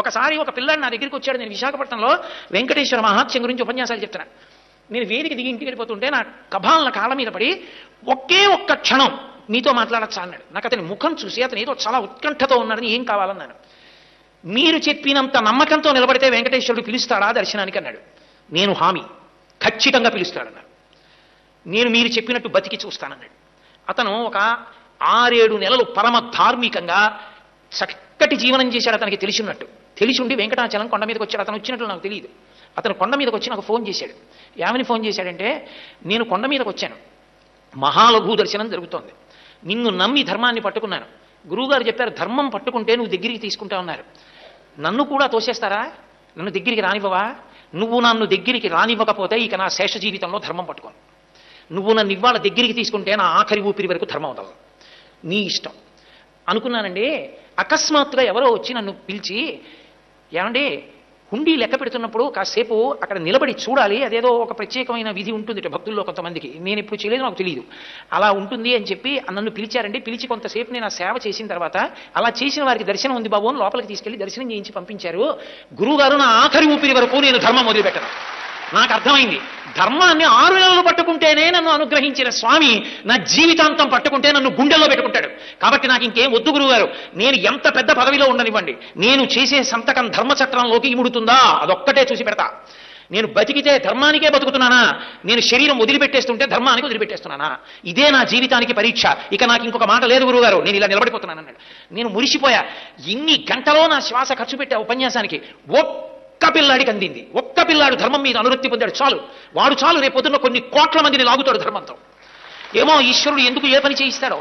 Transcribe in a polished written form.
ఒకసారి ఒక పిల్లాడు నా దగ్గరికి వచ్చాడు. నేను విశాఖపట్నంలో వెంకటేశ్వర మహాత్యం గురించి ఉపన్యాసాలు చెప్తున్నాను. నేను వేదిక దిగి ఇంటికి వెళ్ళిపోతుంటే నా కభాలన కాళ్ళ మీద పడి ఒకే ఒక్క క్షణం మీతో మాట్లాడచ్చా అన్నాడు. నాకు అతని ముఖం చూసి అతను ఏదో చాలా ఉత్కంఠతో ఉన్నాడని, ఏం కావాలన్నాను. మీరు చెప్పినంత నమ్మకంతో నిలబడితే వెంకటేశ్వరుడు పిలుస్తాడా దర్శనానికి అన్నాడు. నేను హామీ, ఖచ్చితంగా పిలుస్తాడన్నాడు. నేను మీరు చెప్పినట్టు బతికి చూస్తానన్నాడు. అతను ఒక 6-7 నెలలు పరమ ధార్మికంగా చక్కటి జీవనం చేశాడు. అతనికి తెలిసి ఉండి వెంకటాచలం కొండ మీదకి వచ్చాడు. అతను వచ్చినట్లు నాకు తెలియదు. అతను కొండ మీదకి వచ్చి నాకు ఫోన్ చేశాడు. ఏమని ఫోన్ చేశాడంటే, నేను కొండ మీదకి వచ్చాను, మహాలఘు దర్శనం జరుగుతోంది, నిన్ను నమ్మి ధర్మాన్ని పట్టుకున్నాను, గురువుగారు చెప్పారు ధర్మం పట్టుకుంటే నువ్వు దగ్గరికి తీసుకుంటా ఉన్నారు, నన్ను కూడా తోసేస్తారా, నన్ను దగ్గరికి రానివ్వవా, నువ్వు నన్ను దగ్గరికి రానివ్వకపోతే ఇక నా శేష జీవితంలో ధర్మం పట్టుకోను, నువ్వు నన్ను ఇవాళ దగ్గరికి తీసుకుంటే నా ఆఖరి ఊపిరి వరకు ధర్మం వదలదు, నీ ఇష్టం అనుకున్నానండి. అకస్మాత్తుగా ఎవరో వచ్చి నన్ను పిలిచి, ఏమండి హుండీ లెక్క పెడుతున్నప్పుడు కాసేపు అక్కడ నిలబడి చూడాలి, అదేదో ఒక ప్రత్యేకమైన విధి ఉంటుంది భక్తుల్లో కొంతమందికి, నేను ఎప్పుడు చేయలేదు, నాకు తెలియదు, అలా ఉంటుంది అని చెప్పి నన్ను పిలిచారండి. పిలిచి కొంతసేపు నేను ఆ సేవ చేసిన తర్వాత, అలా చేసిన వారికి దర్శనం ఉంది బాబు అని లోపలికి తీసుకెళ్లి దర్శనం చేయించి పంపించారు. గురువుగారు నా ఆఖరి ఊపిరి వరకు నేను ధర్మం వదిలిపెట్టను. నాకు అర్థమైంది, ధర్మాన్ని 6 నెలలు పట్టుకుంటేనే నన్ను అనుగ్రహించిన స్వామి నా జీవితాంతం పట్టుకుంటే నన్ను గుండెల్లో పెట్టుకుంటాడు. కాబట్టి నాకు ఇంకేం వద్దు గురువుగారు, నేను ఎంత పెద్ద పదవిలో ఉండనివ్వండి, నేను చేసే సంతకం ధర్మచక్రంలోకి ఇముడుతుందా అదొక్కటే చూసి పెడతా. నేను బతికితే ధర్మానికే బతుకుతున్నానా, నేను శరీరం వదిలిపెట్టేస్తుంటే ధర్మానికి వదిలిపెట్టేస్తున్నానా, ఇదే నా జీవితానికి పరీక్ష, ఇక నాకు ఇంకొక మాట లేదు గురువుగారు, నేను ఇలా నిలబడిపోతున్నాను అన్నాడు. నేను మురిసిపోయా. ఇన్ని గంటలో నా శ్వాస ఖర్చు పెట్టే ఉపన్యాసానికి ఒక్క పిల్లాడికి అందింది. ఒక్క పిల్లాడు ధర్మం మీద అనురక్తి పొందాడు, చాలు, వాడు చాలు రేపు పొద్దున్న కొన్ని కోట్ల మందిని లాగుతాడు ధర్మంతో. ఏమో ఈశ్వరుడు ఎందుకు ఏ పని చేయిస్తాడో.